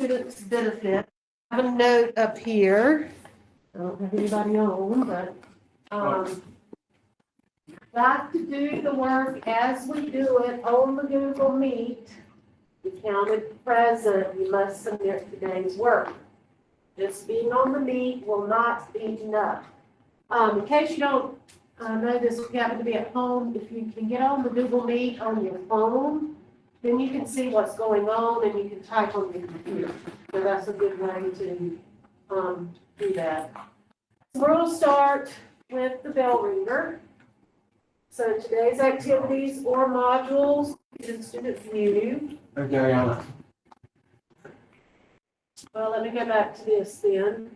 students' benefit. I have a note up here. I don't have anybody on, but, got to do the work as we do it on the Google Meet. You counted present, you must submit today's work. Just being on the Meet will not be enough. In case you don't know this, if you happen to be at home, if you can get on the Google Meet on your phone, then you can see what's going on and you can type on your computer. So that's a good way to do that. So we're going to start with the bell ringer. So today's activities or modules in student view. Okay, Ariana. Well, let me go back to this then.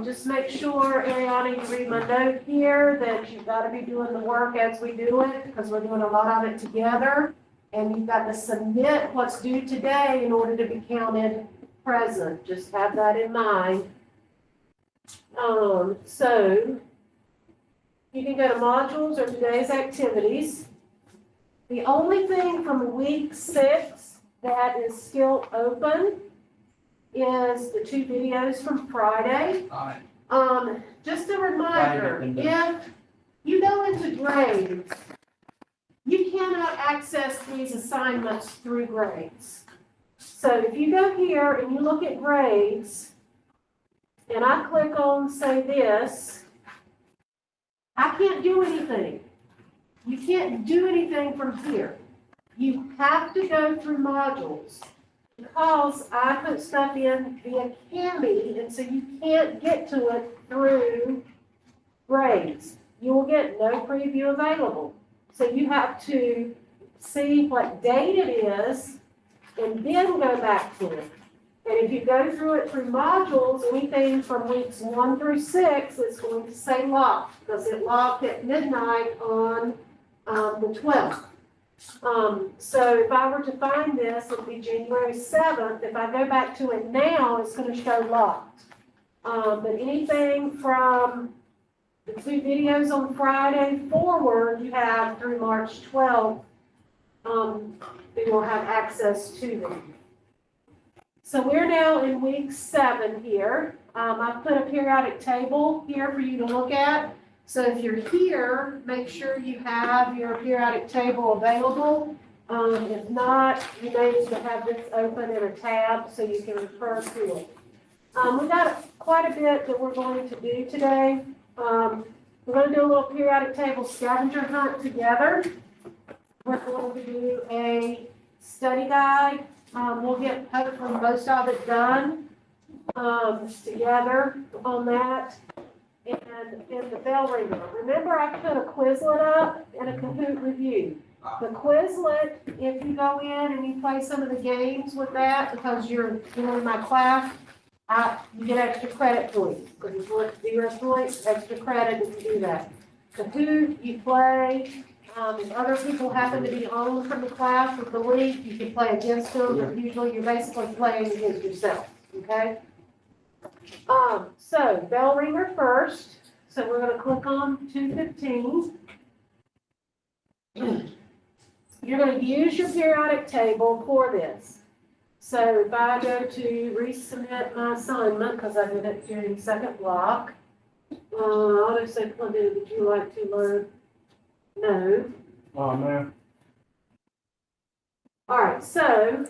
Just make sure, Ariana, you read my note here that you've got to be doing the work as we do it because we're doing a lot of it together. And you've got to submit what's due today in order to be counted present. Just have that in mind. So you can go to modules or today's activities. The only thing from week 6 that is still open is the 2 videos from Friday. Just a reminder, if you go into grades, you cannot access these assignments through grades. So if you go here and you look at grades, and I click on say this, I can't do anything. You can't do anything from here. You have to go through modules because I put stuff in via Canby, and so you can't get to it through grades. You will get no preview available. So you have to see what date it is and then go back to it. And if you go through it through modules, anything from weeks 1 through 6 is going to say locked because it locked at midnight on the 12th. So if I were to find this, it'll be January 7th. If I go back to it now, it's going to show locked. But anything from the 2 videos on Friday forward, you have through March 12th, you will have access to them. So we're now in week 7 here. I've put a periodic table here for you to look at. So if you're here, make sure you have your periodic table available. If not, you may need to have this open in a tab so you can refer to it. We've got quite a bit that we're going to do today. We're going to do a little periodic table scavenger hunt together. We're going to do a study guide. We'll get hopefully most of it done together on that. And in the bell ringer. Remember, I put a Quizlet up and a Kahoot review. The Quizlet, if you go in and you play some of the games with that, because you're doing my class, you get extra credit points. Because it's worth 0 points, extra credit if you do that. Kahoot, you play. If other people happen to be on from the class with the link, you can play against them. But usually you're basically playing against yourself. Okay? So bell ringer first. So we're going to click on 215. You're going to use your periodic table for this. So if I go to resubmit my assignment, because I did it during the second block, auto say, would you like to learn? No. Oh, man. All right, so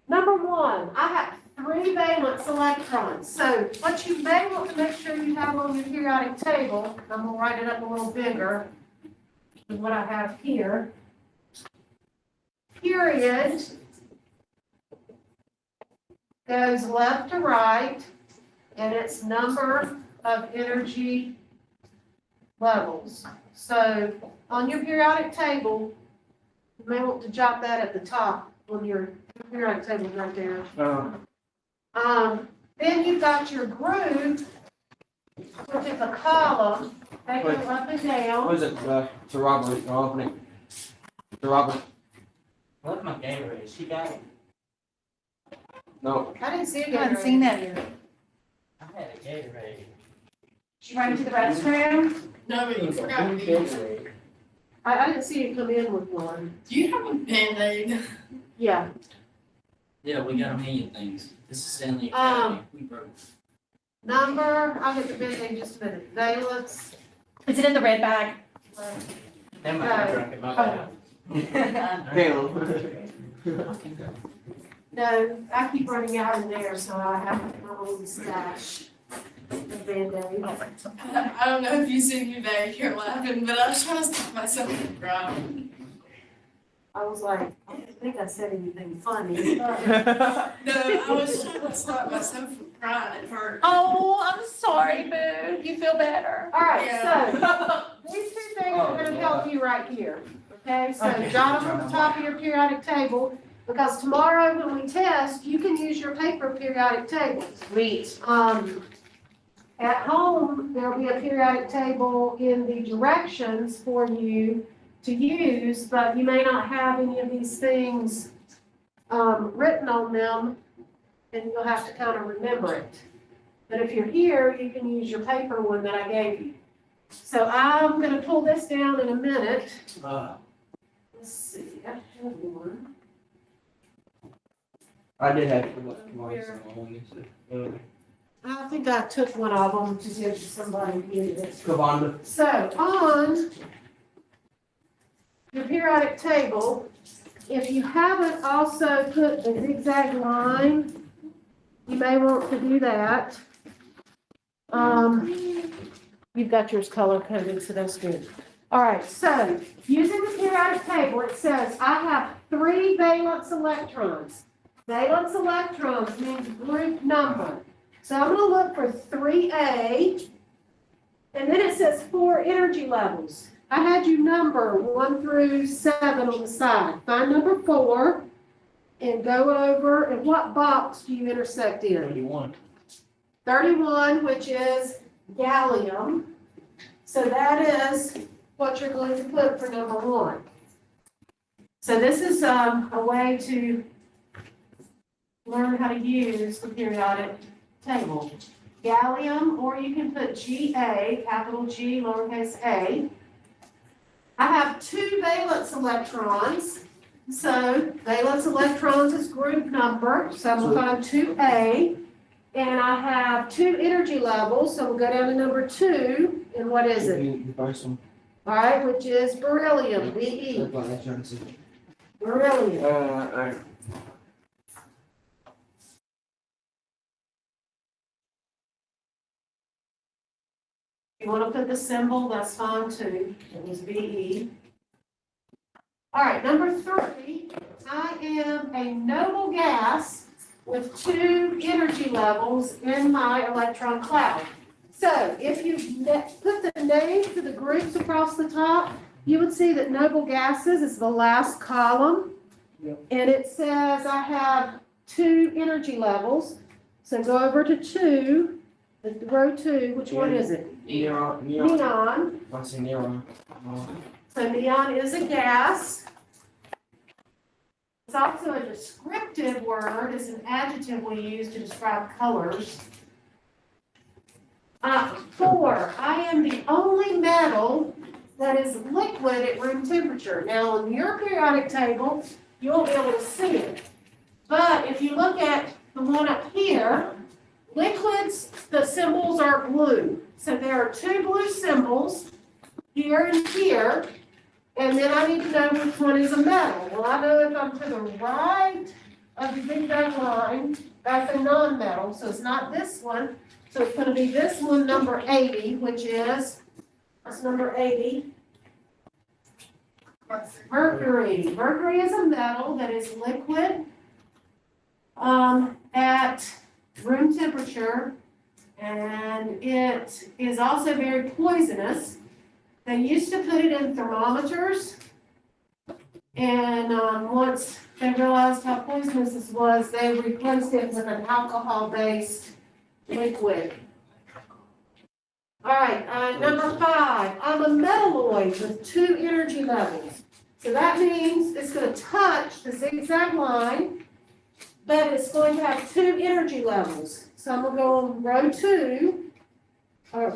number 1, I have 3 valence electrons. So what you may want to make sure you have on your periodic table, I'm going to write it up a little bigger than what I have here. Period goes left to right, and it's number of energy levels. So on your periodic table, you may want to jot that at the top on your periodic table right there. Then you've got your group, which is a column. They go up and down. What is it, to Robert, To Robert. What's my Gatorade? She got it. No. I didn't see it. I haven't seen that yet. I had a Gatorade. She ran to the restroom. No, but you forgot these. I didn't see you come in with one. Do you have a Band-Aid? Yeah, Yeah, we got a million things. This is Stanley Um, Academy. We broke. number, I'll get the bid in just a minute. Valence. Is it in the red bag? Never mind, I drank it, my bad. No, I keep running out in there, so I have my own stash of Band-Aid. I don't know if you see me back here laughing, but I was trying to stop myself from crying. I was like, I don't think I said anything funny. No, I was trying to stop myself from crying at first. Oh, I'm sorry, Boo. You feel better? All right, Yeah. so these two things are gonna help you right here, okay? So jot them on the top of your periodic table, because tomorrow when we test, you can use your paper periodic table. Sweet. At home, there'll be a periodic table in the directions for you to use, but you may not have any of these things written on them, and you'll have to kind of remember it. But if you're here, you can use your paper one that I gave you. So I'm gonna pull this down in a minute. Let's see, I have one. I did have twice on this. I think I took one of them to give to somebody who needed it. Kavanda. So on your periodic table, if you haven't also put the zigzag line, you may want to do that. You've got yours color coded, so that's good. All right, so using the periodic table, it says I have 3 valence electrons. Valence electrons means group number. So I'm gonna look for 3A, and then it says 4 energy levels. I had you number 1 through 7 on the side. Find number 4 and go over, and what box do you intersect in? 31. 31, which is gallium. So that is what you're going to put for number 1. So this is a way to learn how to use the periodic table. Gallium, or you can put Ga, capital G, lowercase a. I have 2 valence electrons. So valence electrons is group number, so I'm gonna find 2A. And I have 2 energy levels, so we'll go down to number 2, and what is it? The first one. All right, which is beryllium, Be. That's what I was trying to say. Beryllium. Alright. If you want to put the symbol, that's fine too. It was Be. All right, number 3, I am a noble gas with 2 energy levels in my electron cloud. So if you put the names to the groups across the top, you would see that noble gases is the last column. Yep. And it says I have 2 energy levels. So go over to 2, row 2, which one is it? Neon. Neon. I say neon. So neon is a gas. It's also a descriptive word, it's an adjective we use to describe colors. 4, I am the only metal that is liquid at room temperature. Now, on your periodic table, you won't be able to see it. But if you look at the one up here, liquids, the symbols are blue. So there are 2 blue symbols here and here. And then I need to know which one is a metal. Well, I know if I'm to the right of the zigzag line, that's a non-metal, so it's not this one. So it's gonna be this one, number 80, which is, what's number 80? Mercury. Mercury is a metal that is liquid at room temperature, and it is also very poisonous. They used to put it in thermometers, and once they realized how poisonous this was, they replaced it with an alcohol-based liquid. All right, number 5, I'm a metalloid with 2 energy levels. So that means it's going to touch the zigzag line, but it's going to have 2 energy levels. So I'm going to go on row 2, or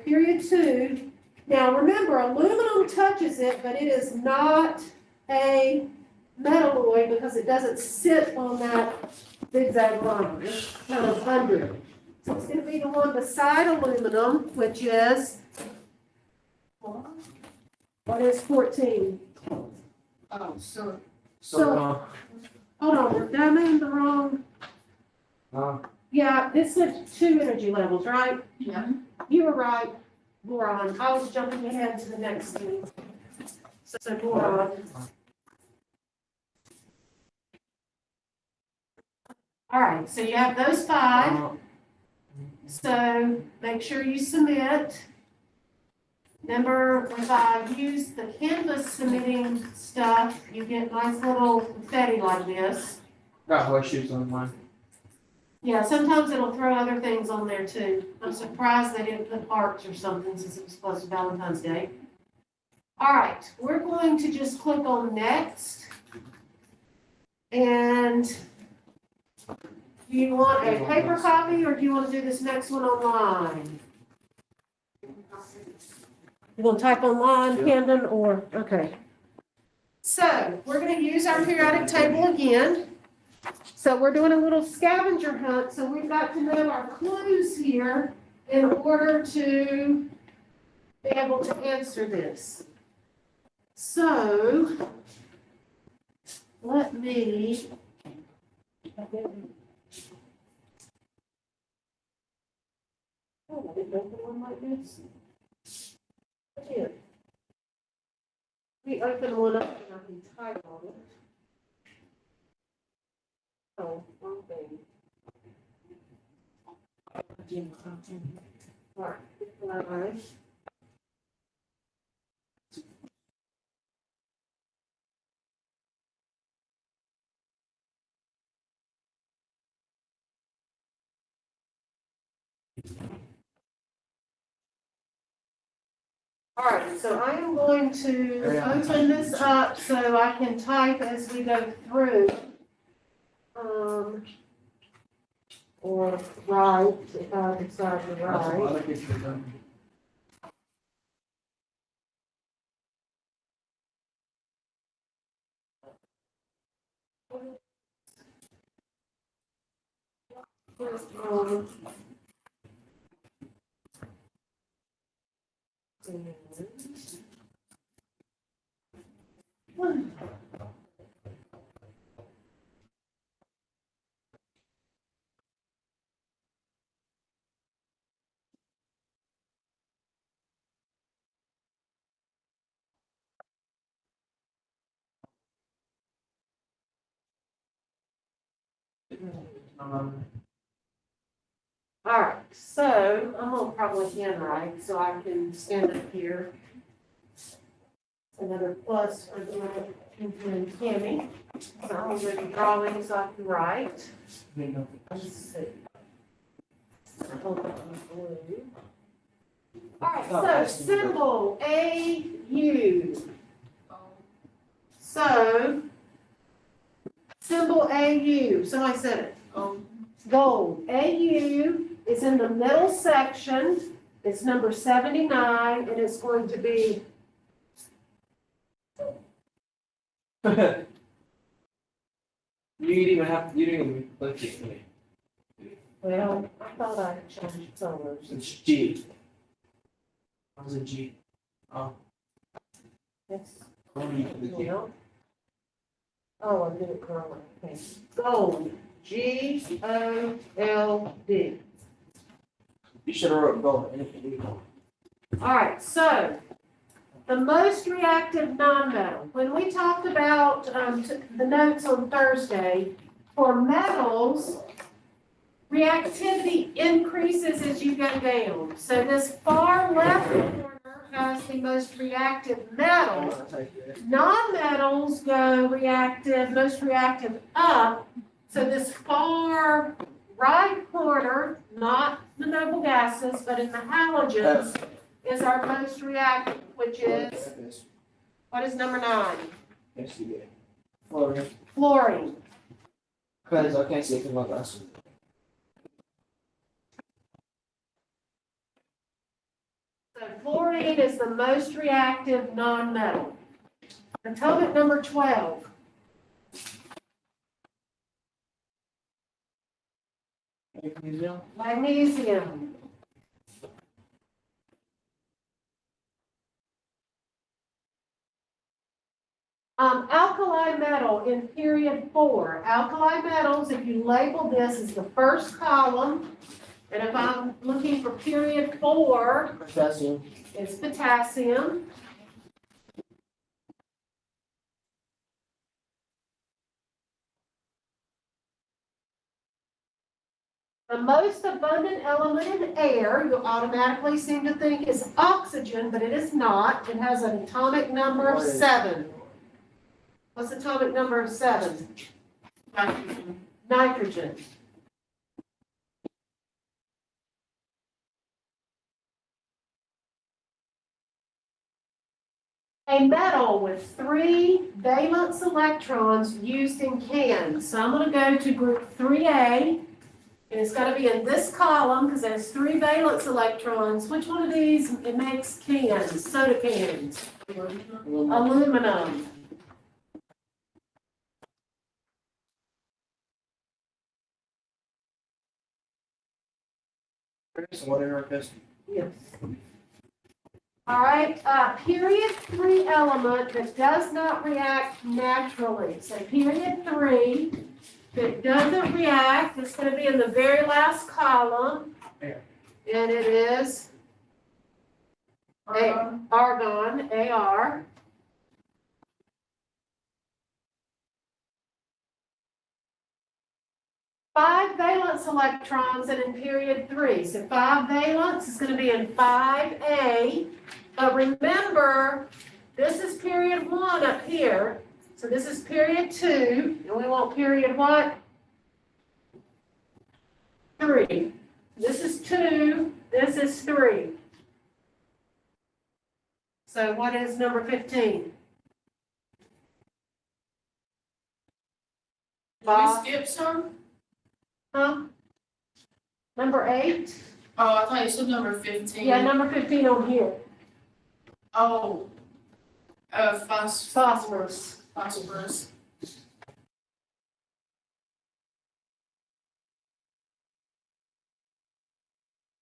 period 2, Now, remember, aluminum touches it, but it is not a metalloid because it doesn't sit on that zigzag line. It's kind of under it. So it's gonna be the one beside aluminum, which is, what is 14? Oh, so. So, hold on, did I name the wrong? Yeah, this is 2 energy levels, right? Yeah. You were right, boron. I was jumping ahead to the next thing. So boron. All right, so you have those 5. So make sure you submit. Remember, if I use the Canvas submitting stuff, you get nice little confetti like this. Got horseshoes on mine. Yeah, sometimes it'll throw other things on there too. I'm surprised they didn't put hearts or something since it was supposed to be Valentine's Day. All right, we're going to just click on next. And do you want a paper copy or do you want to do this next one online? You want to type online, Camden, or, okay. So we're going to use our periodic table again. So we're doing a little scavenger hunt, so we've got to know our clues here in order to be able to answer this. So let me. Oh, I didn't open one like this. Here. We open one up and I can type on it. Oh, wrong thing. All right. All right, so I am going to open this up so I can type as we go through. Or write, if I decide to write. All right, so I'm gonna probably handwrite so I can stand up here. Another plus for doing and Tammy. So I'm gonna be drawing so I can write. Let's see. Hold on, blue. All right, so symbol AU. So symbol AU. Somebody said it. Gold. AU is in the middle section. It's number 79, and it's going to be. You didn't even click it. Well, I thought I changed colors. It's G. How's it G? Oh. Yes. Well, Oh, I did it wrong. Okay. Gold. GOLD. you should have wrote gold. Anything. All right, so the most reactive nonmetal. When we talked about the notes on Thursday, for metals, reactivity increases as you go down. So this far left corner has the most reactive metal. Non-metals go reactive, most reactive up. So this far right corner, not the noble gases, but in the halogens, is our most reactive, which is, what is number 9? Yes, you did. Fluorine. Fluorine. Because I can't see it from my glasses. So So fluorine is the most reactive non-metal. Atomic number 12. Magnesium. Magnesium. Alkali metal in period 4. Alkali metals, if you label this as the first column, and if I'm looking for period 4, Potassium. it's potassium. The most abundant element in air, you automatically seem to think is oxygen, but it is not. It has an atomic number of 7. What's the atomic number of 7? Nitrogen. Nitrogen. A metal with 3 valence electrons used in cans. So I'm going to go to group 3A, and it's got to be in this column because there's 3 valence electrons. Which one of these it makes cans, soda cans? Aluminum. So what in our piston? Yes. All right, period 3 element that does not react naturally. So period 3, if it doesn't react, it's going to be in the very last column. Air. And it is argon, AR. Five valence electrons and in period 3. So 5 valence is going to be in 5A. But remember, this is period 1 up here. So this is period 2. And we want period what? 3. This is 2. This is 3. So what is number 15? Did we skip some? Huh? Number 8? Oh, I thought you said number 15. Yeah, number 15 on here. Oh. Phosphorus. Phosphorus.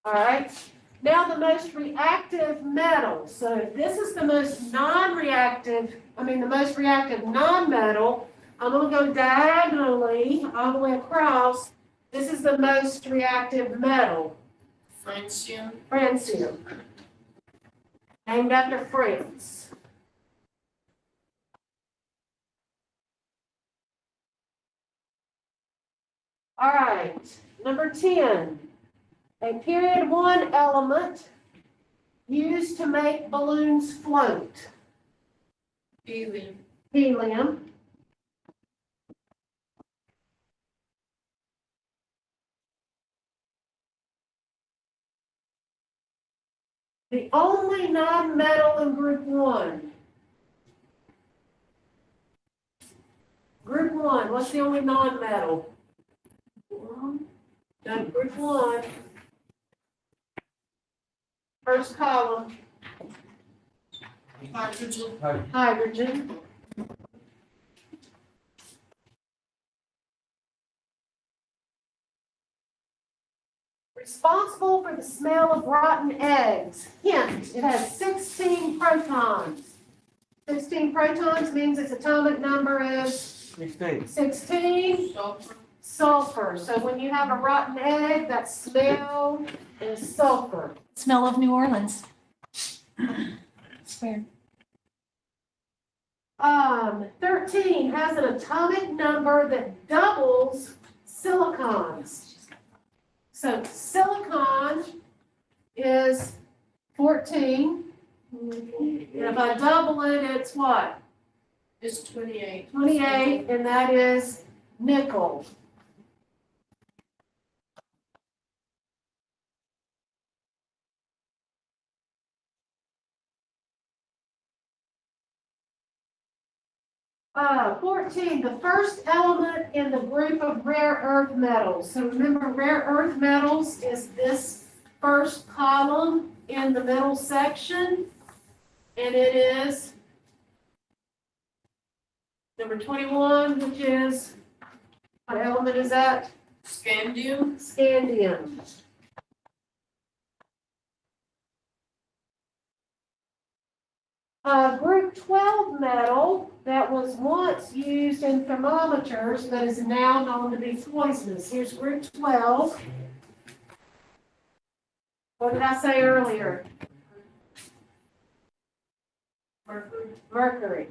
All right. Now the most reactive metal. So if this is the most the most reactive non-metal, I'm going to go diagonally all the way across. This is the most reactive metal, Francium. francium, named after France. All right, number 10, a period 1 element used to make balloons float. Helium. Helium. The only non-metal in group 1. Group 1, what's the only non-metal? No, group 1. First column, Hydrogen. hydrogen. Responsible for the smell of rotten eggs. Hint, it has 16 protons. 16 protons means its atomic number is 16. 16. Sulfur. Sulfur. So when you have a rotten egg, that smell is sulfur. Smell of New Orleans. It's weird. 13 has an atomic number that doubles silicons. So silicon is 14. And if I double it, it's what? It's 28. 28, and that is nickel. Uh, 14, the first element in the group of rare earth metals. So remember, rare earth metals is this first column. in the middle section, and it is number 21, which is, what element is that? Scandium. Scandium. Group 12 metal that was once used in thermometers but is now known to be poisonous. Here's group 12. What did I say earlier? Mercury.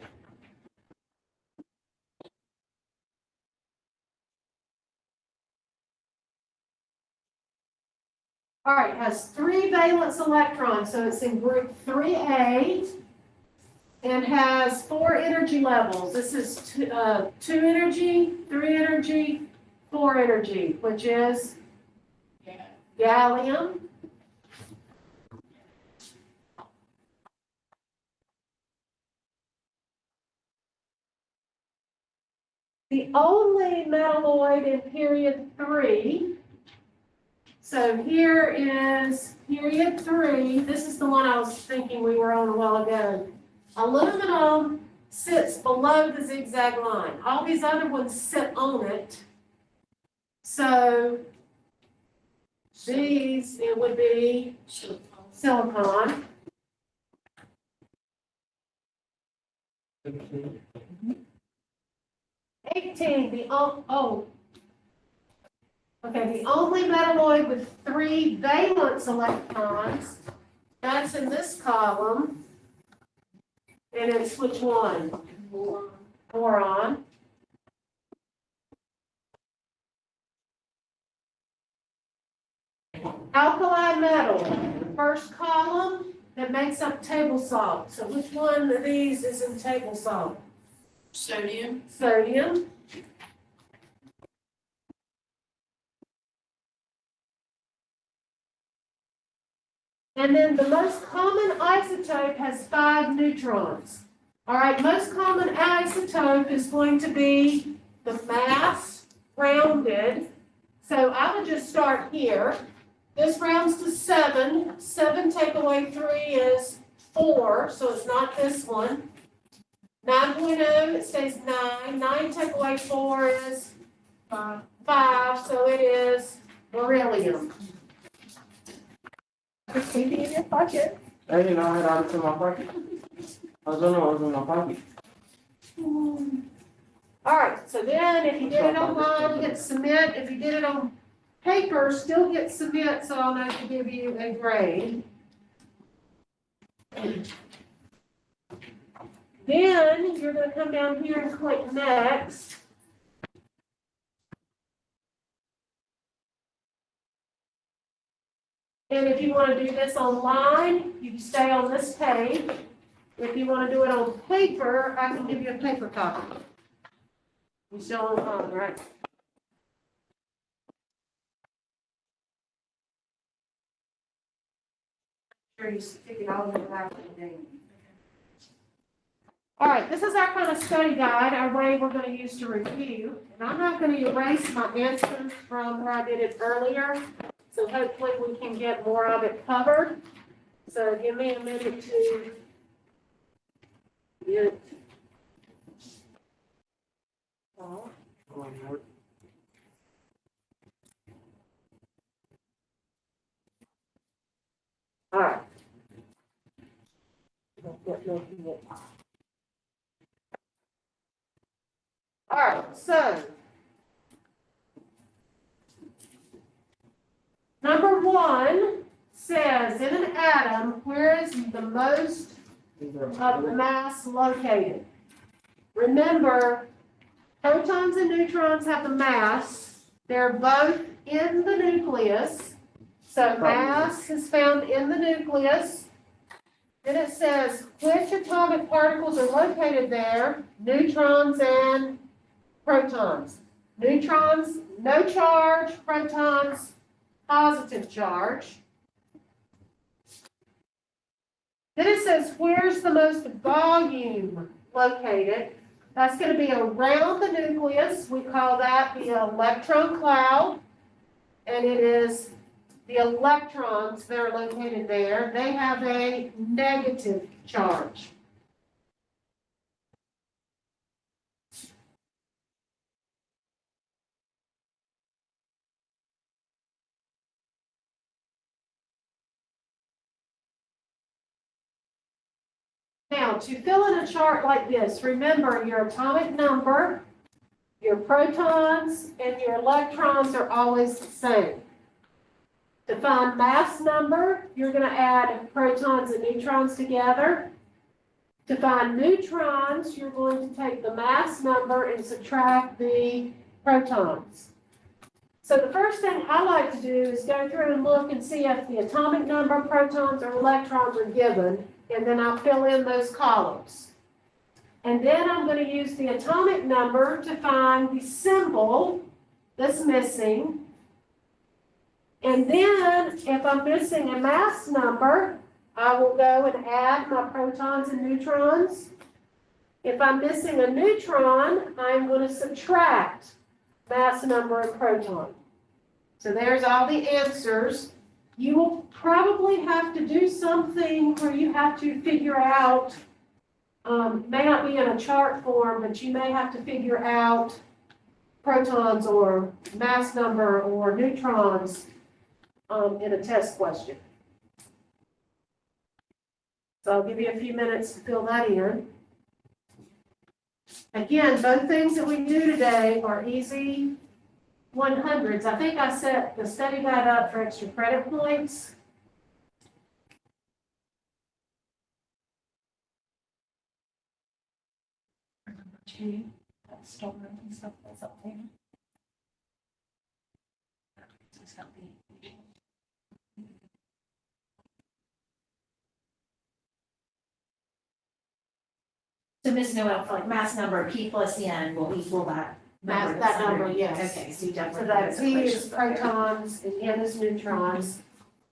All right, it has 3 valence electrons, so it's in group 3A. And has 4 energy levels. This is 2 energy, 3 energy, 4 energy, which is Yeah. gallium. The only metalloid in period 3. So here is period 3. This is the one I was thinking we were on a while ago. Aluminum sits below the zigzag line. All these other ones sit on it. So these, it would be silicon. $16. 18, the only metalloid with 3 valence electrons, that's in this column. And it's which one? Boron. Alkali metal, the first column that makes up table salt. So which one of these is in table salt? Sodium. Sodium. And then the most common isotope has 5 neutrons. All right, most common isotope is going to be the mass rounded. So I would just start here. This rounds to 7. 7 take away 3 is 4, so it's not this one. 9.0, it stays 9. 9 take away 4 is 5, so it is beryllium. It's maybe in your pocket. I didn't know I had it in my pocket. I don't know what was in my pocket. All right, so then if you did it online, get submit. If you did it on paper, still get submit, so I'll know to give you a grade. Then you're going to come down here and click next. And if you want to do this online, you can stay on this page. If you want to do it on paper, I can give you a paper copy. You still on the phone, right? Sure, you stick it all in the back of the name. All right, this is our kind of study guide, our way we're going to use to review. And I'm not going to erase my answers from where I did it earlier. So hopefully we can get more of it covered. So give me a minute to get. All right. All right, so number 1 says in an atom, where is the most of the mass located? Remember, protons and neutrons have the mass. They're both in the nucleus. So mass is found in the nucleus. Then it says which atomic particles are located there, neutrons and protons. Neutrons, no charge, protons, positive charge. Then it says where's the most volume located. That's going to be around the nucleus. We call that the electron cloud. And it is the electrons that are located there, they have a negative charge. Now, to fill in a chart like this, remember your atomic number, your protons, and your electrons are always the same. To find mass number, you're going to add protons and neutrons together. To find neutrons, you're going to take the mass number and subtract the protons. So the first thing I like to do is go through and look and see if the atomic number, protons, or electrons are given, and then I'll fill in those columns. And then I'm going to use the atomic number to find the symbol that's missing. And then if I'm missing a mass number, I will go and add my protons and neutrons. If I'm missing a neutron, I'm going to subtract mass number and proton. So there's all the answers. You will probably have to do something where you have to figure out, may not be in a chart form, but you may have to figure out protons or mass number or neutrons in a test question. So I'll give you a few minutes to fill that in. Again, both things that we do today are easy 100s. I think I set the study guide up for extra credit points. Number 2, that store and stuff that's up there. It's got the- So Ms. Noel, for like mass number, P plus N will equal that number. That number, yes. Okay, so you definitely. So that P is protons and N is neutrons.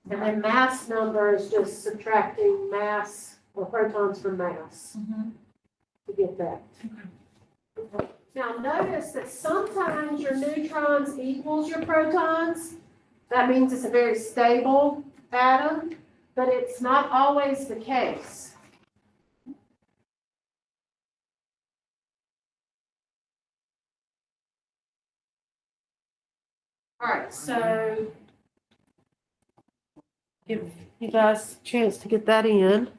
And then mass number is just subtracting mass or protons from mass Mhm. to get that. Now notice that sometimes your neutrons equals your protons. That means it's a very stable atom, but it's not always the case. All right, so give you guys a chance to get that in.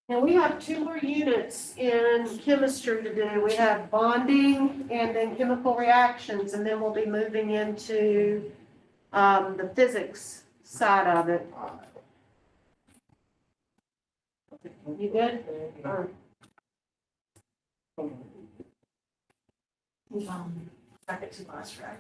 Now, we have 2 more units in chemistry to do. We have bonding and then chemical reactions, and then we'll be moving into the physics side of it. You good? Or- Second to last, right?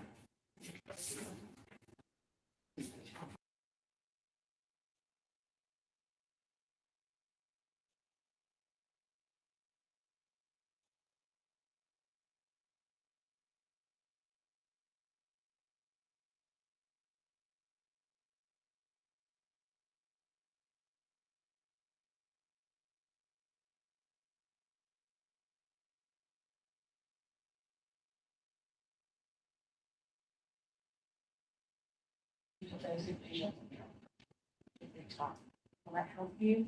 Will that help you?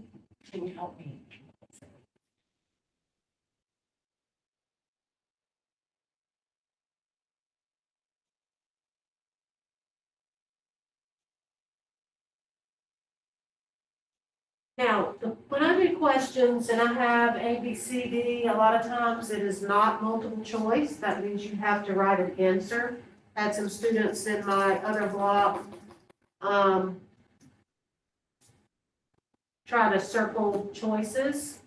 Can you help me? Now, when I do questions and I have A, B, C, D, a lot of times it is not multiple choice. That means you have to write an answer. I had some students in my other block try to circle choices.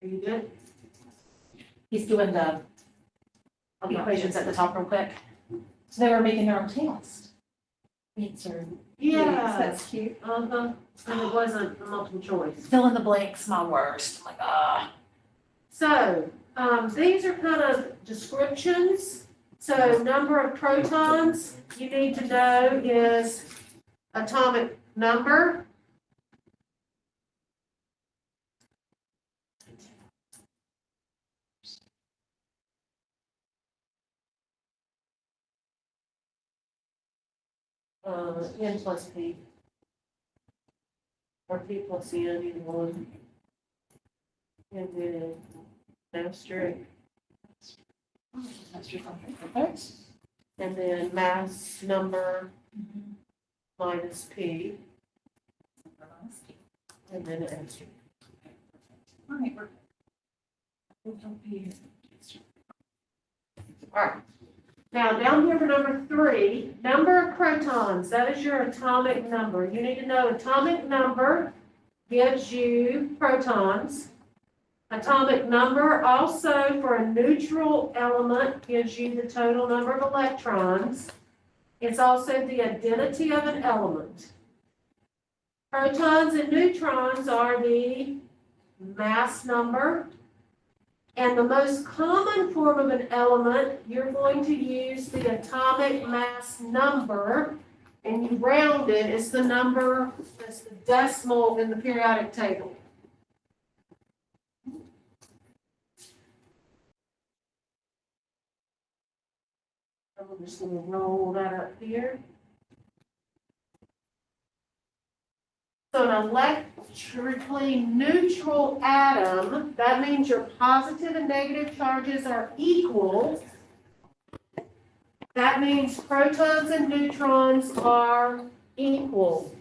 Are you good? He's doing the equations at the top real quick. So they were making their own test. Answer. Yeah. That's cute. And it wasn't a multiple choice. Fill in the blanks, my worst. I'm like, So, these are kind of descriptions. So number of protons you need to know is atomic number. N plus P. Or P plus N, either one. And then asterisk, That's your function. Okay. and then mass number minus P, and then asterisk. All right, we're. All right. Now, down here for number 3, number of protons, that is your atomic number. You need to know atomic number gives you protons. Atomic number also for a neutral element gives you the total number of electrons. It's also the identity of an element. Protons and neutrons are the mass number. And the most common form of an element, you're going to use the atomic mass number, and you round it. It's the number, that's the decimal in the periodic table. I'm just going to roll that up here. So an electrically neutral atom, that means your positive and negative charges are equal. That means protons and neutrons are equal.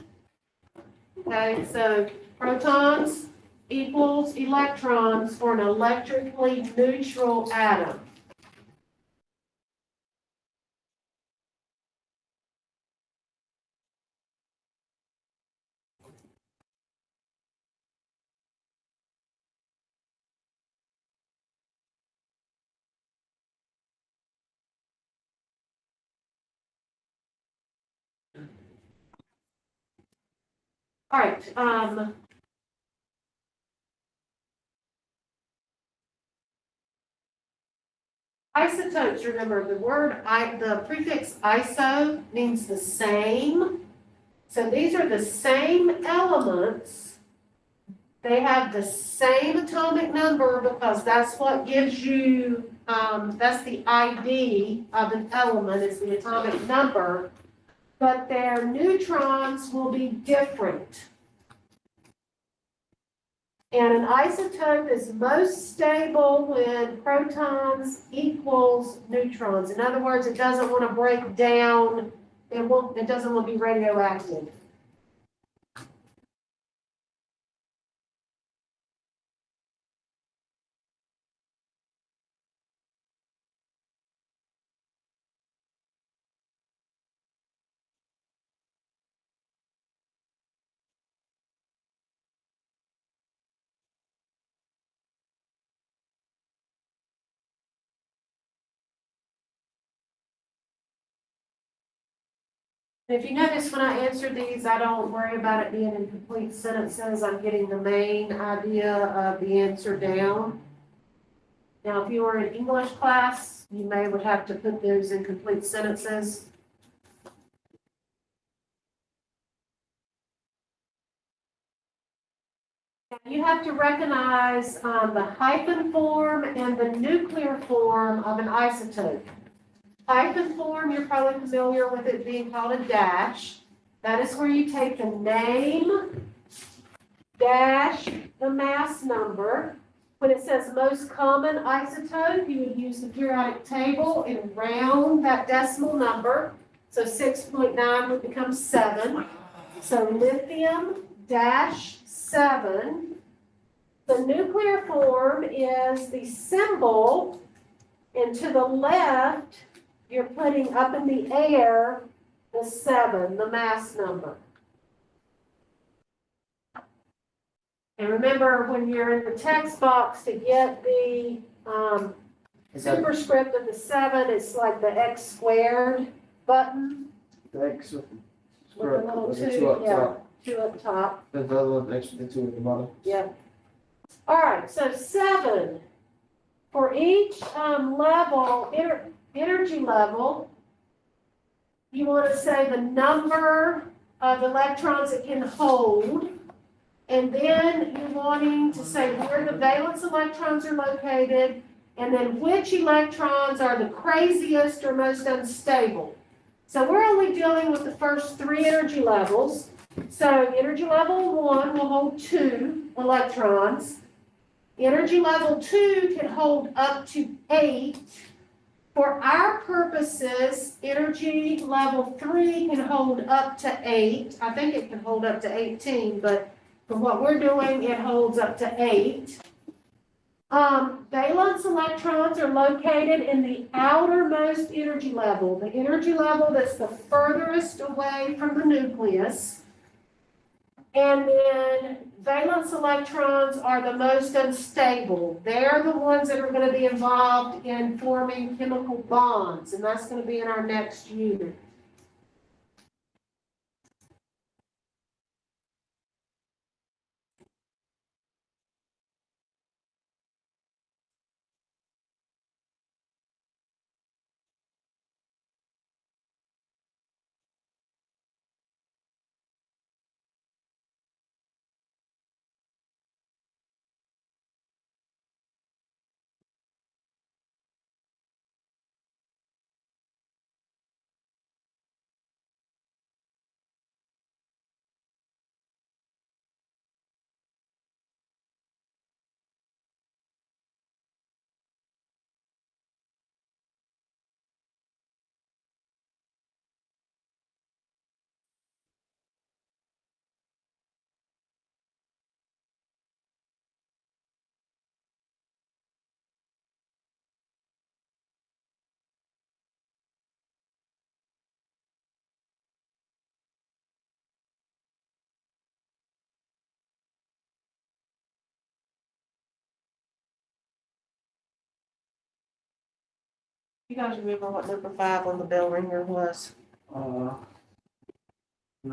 Okay, so protons equals electrons for an electrically neutral atom. All right, isotopes, remember the word, the prefix iso means the same. So these are the same elements. They have the same atomic number because that's what gives you, that's the ID of an element is the atomic number. But their neutrons will be different. And an isotope is most stable when protons equals neutrons. In other words, it doesn't want to break down, it doesn't want to be radioactive. If you notice when I answer these, I don't worry about it being in complete sentences. I'm getting the main idea of the answer down. Now, if you were in English class, you would have to put those in complete sentences. You have to recognize the hyphen form and the nuclear form of an isotope. Hyphen form, you're probably familiar with it being called a dash. That is where you take the name, dash the mass number. When it says most common isotope, you would use the periodic table and round that decimal number. So 6.9 would become 7. So lithium dash 7. The nuclear form is the symbol, and to the left, you're putting up in the air the 7, the mass number. And remember, when you're in the text box to get the Is that superscript of the 7, it's like the X squared button the X with the little with the 2, two up yeah, top? 2 up top. The other one, the two at the bottom. Yep. All right, so 7. For each level, energy level, you want to say the number of electrons it can hold. And then you're wanting to say where the valence electrons are located, and then which electrons are the craziest or most unstable. So we're only dealing with the first 3 energy levels. So energy level 1 will hold 2 electrons. Energy level 2 can hold up to 8. For our purposes, energy level 3 can hold up to 8. I think it can hold up to 18, but for what we're doing, it holds up to 8. Valence electrons are located in the outermost energy level, the energy level that's the furthest away from the nucleus. And then valence electrons are the most unstable. They're the ones that are going to be involved in forming chemical bonds, and that's going to be in our next unit. You guys remember what number 5 on the bell ringer was? No. I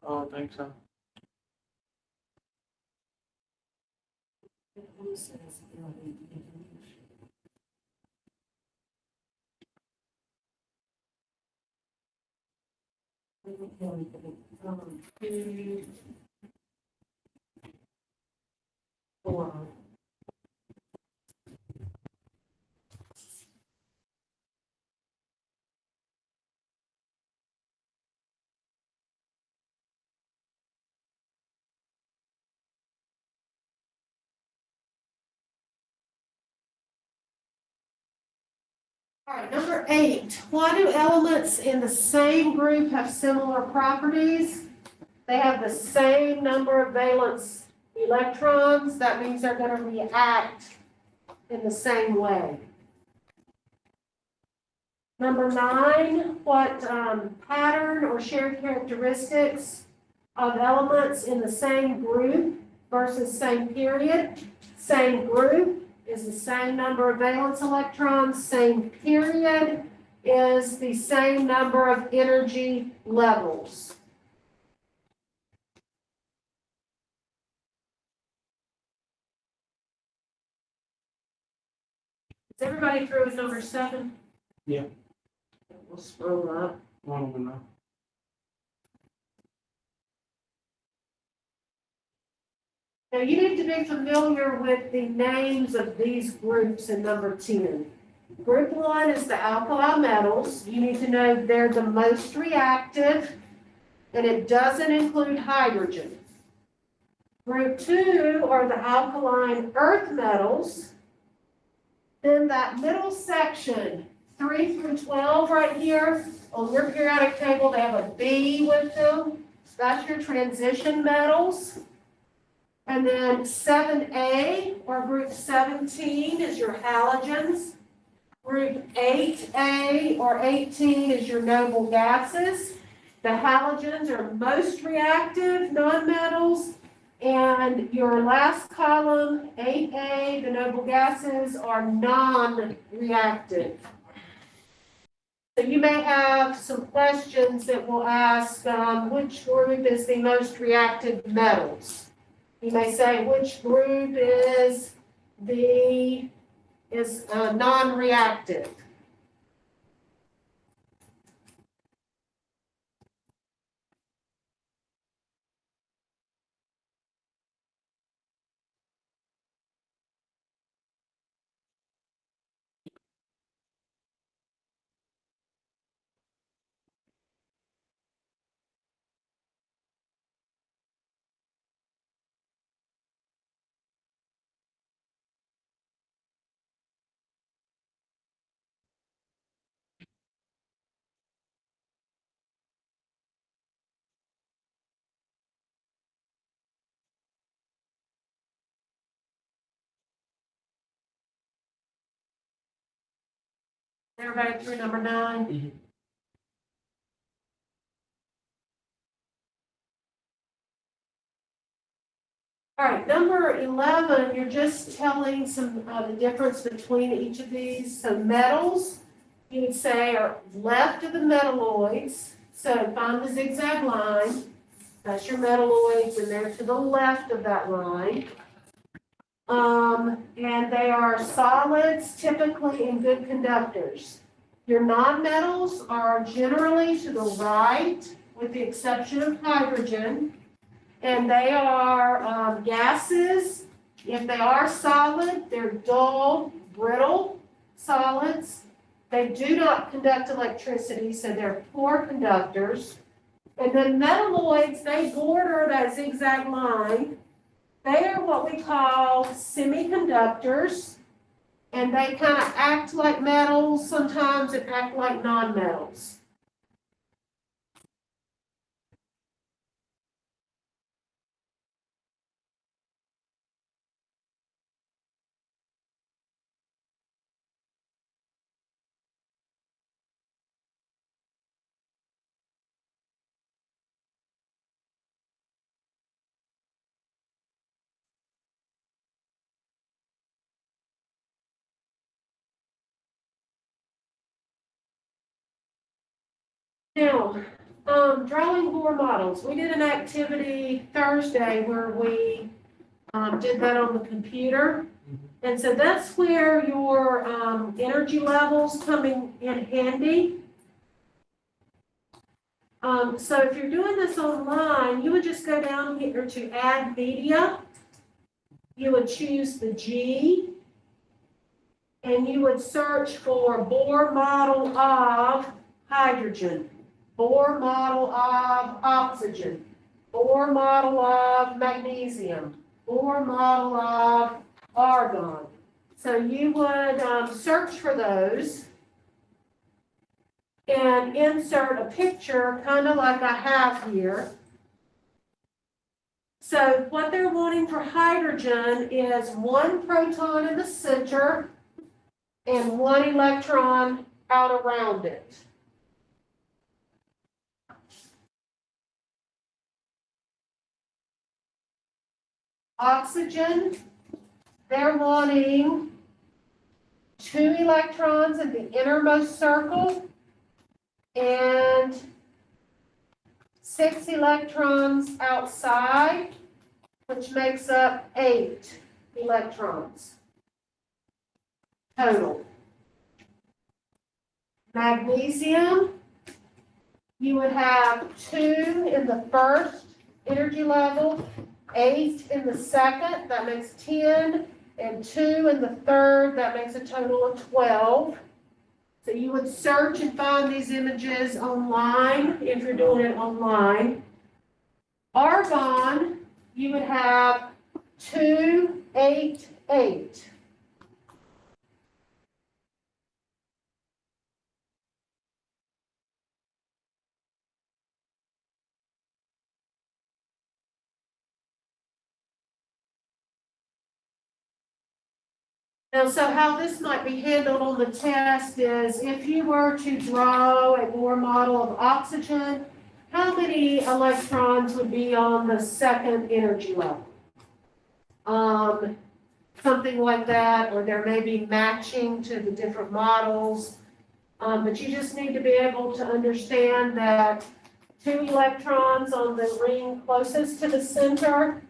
don't think so. All right, number 8. Why do elements in the same group have similar properties? They have the same number of valence electrons. That means they're going to react in the same way. Number 9, what pattern or shared characteristics of elements in the same group versus same period? Same group is the same number of valence electrons, same period is the same number of energy levels. Is everybody through with number 7? Yeah. We'll scroll up. One of them now. Now you need to be familiar with the names of these groups in number 10. Group 1 is the alkali metals. You need to know they're the most reactive, and it doesn't include hydrogen. Group 2 are the alkaline earth metals. Then that middle section, 3 through 12 right here, on your periodic table, they have a B with them. That's your transition metals. And then 7A, or group 17, is your halogens. Group 8A, or 18, is your noble gases. The halogens are most reactive nonmetals. And your last column, 8A, the noble gases, are non-reactive. So you may have some questions that will ask which group is the most reactive metals. You may say which group is the is non-reactive. Everybody through number 9? All right, number 11, you're just telling some, the difference between each of these. So metals, you would say are left of the metalloids. So find the zigzag line. That's your metalloids, and they're to the left of that line. And they are solids, typically, and good conductors. Your nonmetals are generally to the right, with the exception of hydrogen. And they are gases. If they are solid, they're dull, brittle solids. They do not conduct electricity, so they're poor conductors. And then metalloids, they border that zigzag line. They are what we call semiconductors, and they kind of act like metals sometimes and act like nonmetals. Now, drawing Bohr models. We did an activity Thursday where we did that on the computer. And so that's where your energy levels come in handy. So if you're doing this online, you would just go down here to add media. You would choose the G, and you would search for Bohr model of hydrogen, Bohr model of oxygen, Bohr model of magnesium, Bohr model of argon. So you would search for those and insert a picture, kind of like I have here. So what they're wanting for hydrogen is 1 proton in the center and 1 electron out around it. Oxygen, they're wanting 2 electrons in the innermost circle and 6 electrons outside, which makes up 8 electrons total. Magnesium, you would have 2 in the first energy level, 8 in the second, that makes 10, and 2 in the third, that makes a total of 12. So you would search and find these images online if you're doing it online. Argon, you would have 2, 8, 8. Now, so how this might be handled on the test is if you were to draw a Bohr model of oxygen, how many electrons would be on the second energy level? Something like that, or there may be matching to the different models. But you just need to be able to understand that 2 electrons on the ring closest to the center,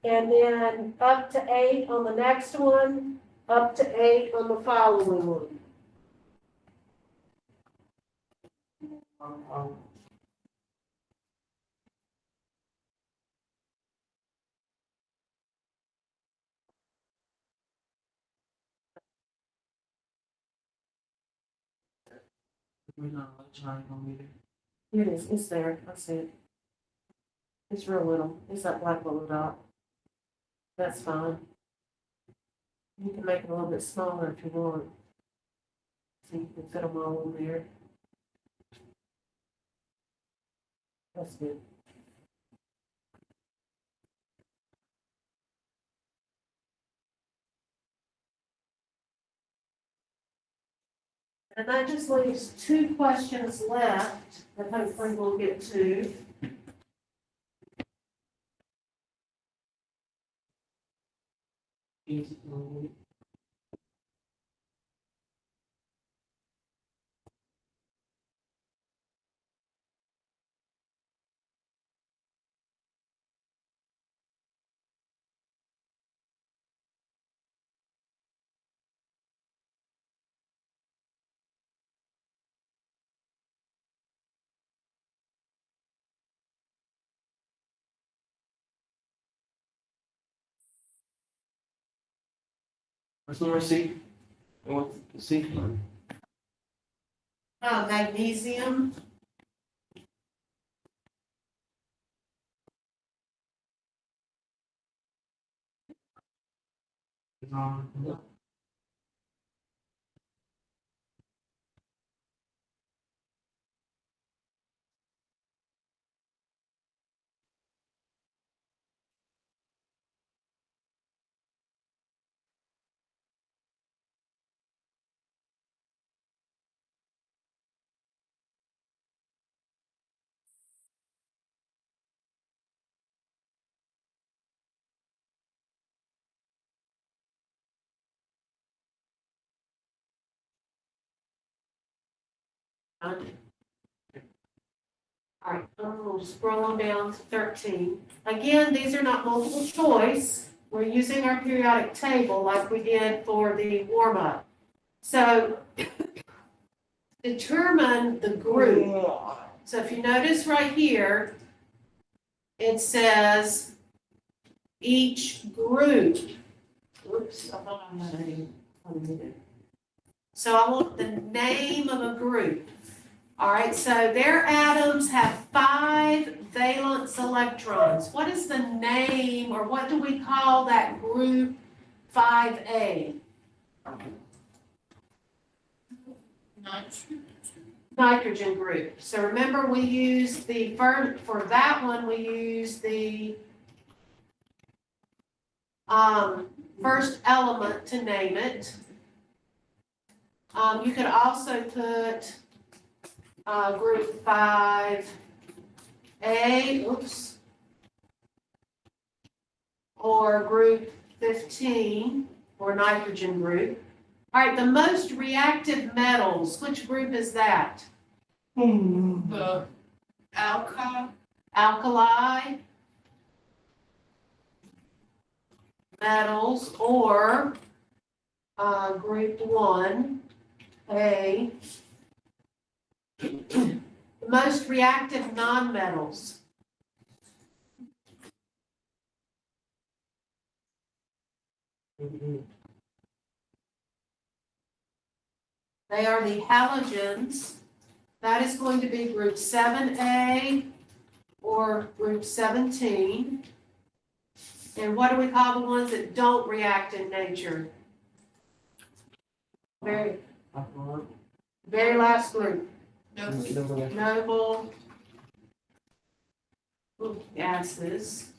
and then up to 8 on the next one. up to 8 on the following one. Here it is, it's there, I see it. It's real little, it's that black little dot. That's fine. You can make it a little bit smaller if you want. So you can fit them all in there. That's good. And that just leaves 2 questions left that hopefully we'll get to. What's number C? What's C? Magnesium. All right, we'll scroll on down to 13. Again, these are not multiple choice. We're using our periodic table like we did for the warm-up. So determine the group. So if you notice right here, it says each group. Oops, I thought I had a. So I want the name of a group. All right, so their atoms have 5 valence electrons. What is the name, or what do we call that group 5A? Nitrogen group. So remember, we use the first, for that one, we use the first element to name it. You could also put group 5A, oops, or group 15, or nitrogen group. All right, the most reactive metals, which group is that? The Alkali metals, or group 1A. The most reactive nonmetals. They are the halogens. That is going to be group 7A or group 17. And what do we call the ones that don't react in nature? Very last group. Noble gases.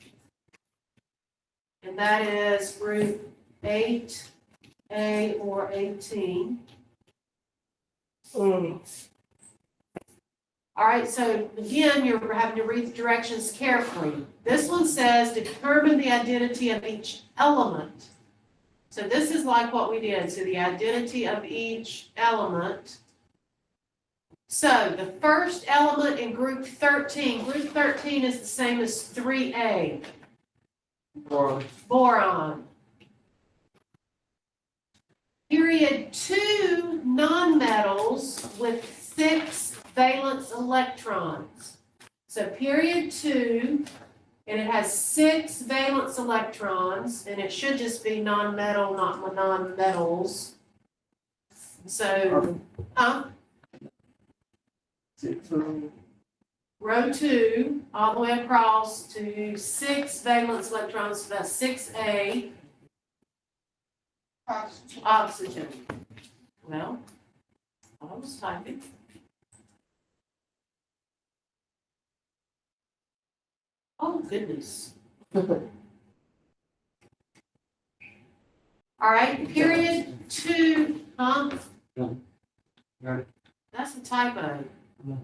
And that is group 8A or 18. All right, so again, you're having to read the directions carefully. This one says determine the identity of each element. So this is like what we did. So the identity of each element. So the first element in group 13 is the same as 3A. Boron. Period 2, nonmetals with 6 valence electrons. So period 2, and it has 6 valence electrons, and it should just be non-metal, not non-metals. So, row 2, all the way across to 6 valence electrons, so that's 6A, oxygen. Well, I was typing. Oh, goodness. All right, period 2, Right. That's a typo. Yeah.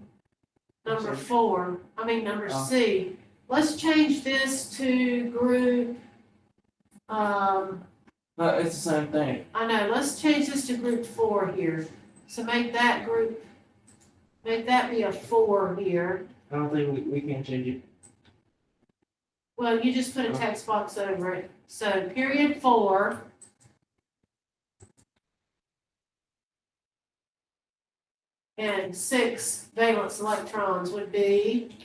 Number 4, number C. Let's change this to group, No, it's the same thing. I know, let's change this to group 4 here. So make that be a 4 here. I don't think we can change it. Well, you just put a text box over it. So period 4. And 6 valence electrons would be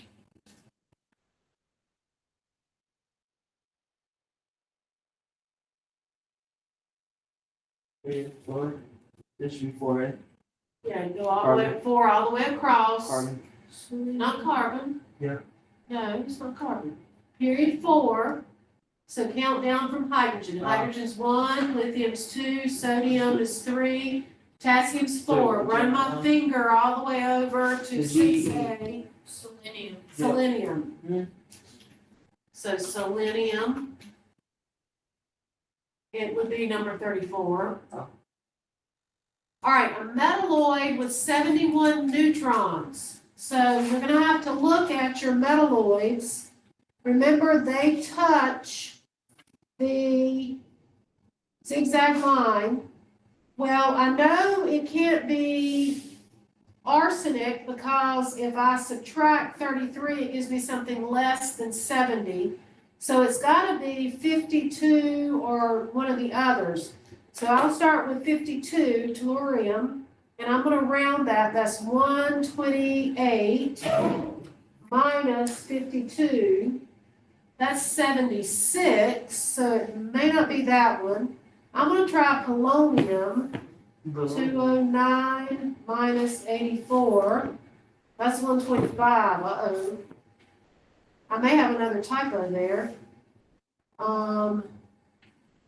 Three, four. This should be 4, right? yeah, go all the way 4, all the way across. Carbon. Not carbon. Yeah. No, it's not carbon. Period 4. So count down from hydrogen. Hydrogen's 1, lithium's 2, sodium is 3, potassium's 4. Run my finger all the way over to The G. 6A. Selenium. Selenium. Mhm. So selenium. It would be number 34. Oh. All right, a metalloid with 71 neutrons. So you're gonna have to look at your metalloids. Remember, they touch the zigzag line. Well, I know it can't be arsenic because if I subtract 33, it gives me something less than 70. So it's gotta be 52 or one of the others. So I'll start with 52, tellurium, and I'm gonna round that, that's 128 minus 52, that's 76, so it may not be that one. I'm gonna try polonium, 209 minus 84, that's 125, uh-oh. I may have another typo there.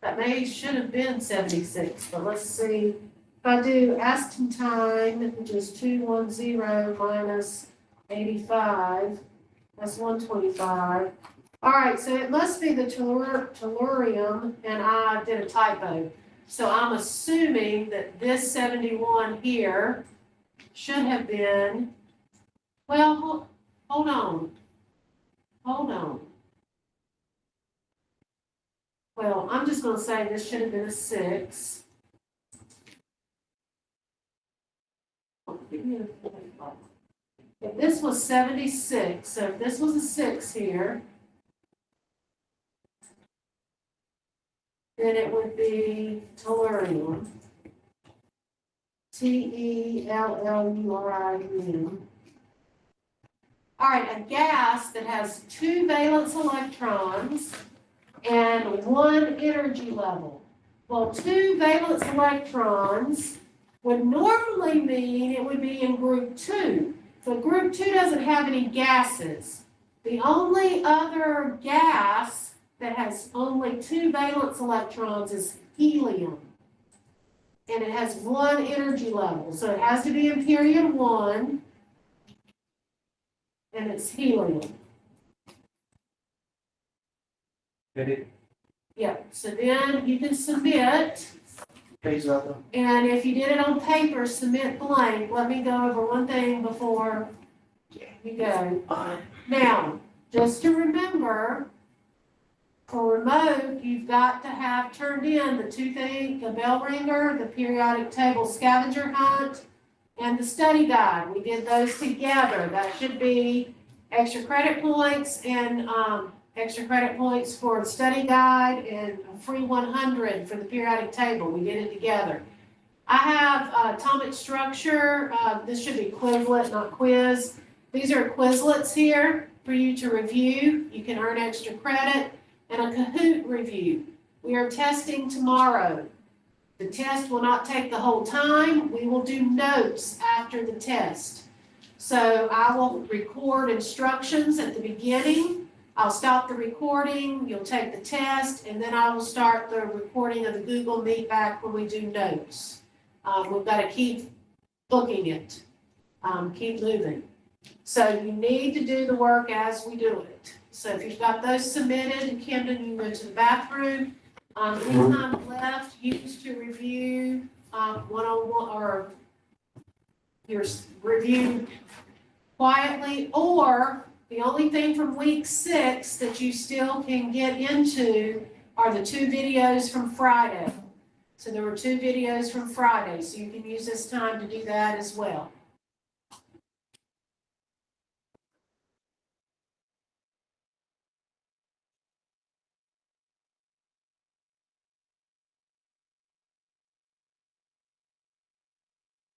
That should have been 76, but let's see. If I do astantine, which is 210 minus 85, that's 125. All right, so it must be the tellurium, and I did a typo. So I'm assuming that this 71 here should have been, well, hold on. Well, I'm just gonna say this should have been a 6. If this was 76, so if this was a 6 here, then it would be tellurium. Tellurium. All right, a gas that has 2 valence electrons and 1 energy level. Well, 2 valence electrons would normally mean it would be in group 2, but group 2 doesn't have any gases. The only other gas that has only 2 valence electrons is helium, and it has 1 energy level, so it has to be in period 1, and it's helium. Get it? Yeah, so then you can submit, Face up. and if you did it on paper, submit blank. Let me go over one thing before you go. Now, just to remember, for remote, you've got to have turned in the 2 things, the bell ringer, the periodic table scavenger hunt, and the study guide. We did those together. That should be extra credit points and, extra credit points for the study guide and a free 100 for the periodic table. We did it together. I have atomic structure, this should be Quizlet, not quiz. These are Quizlets here for you to review. You can earn extra credit. And a Kahoot review. We are testing tomorrow. The test will not take the whole time. We will do notes after the test. So I will record instructions at the beginning. I'll stop the recording, you'll take the test, and then I will start the recording of the Google Meet back when we do notes. We've got to keep booking it, keep moving. So you need to do the work as we do it. So if you've got those submitted, Camden, you can go to the bathroom. Any time left, use to review one-on-one or your review quietly, or the only thing from week 6 that you still can get into are the 2 videos from Friday. So there were 2 videos from Friday, so you can use this time to do that as well.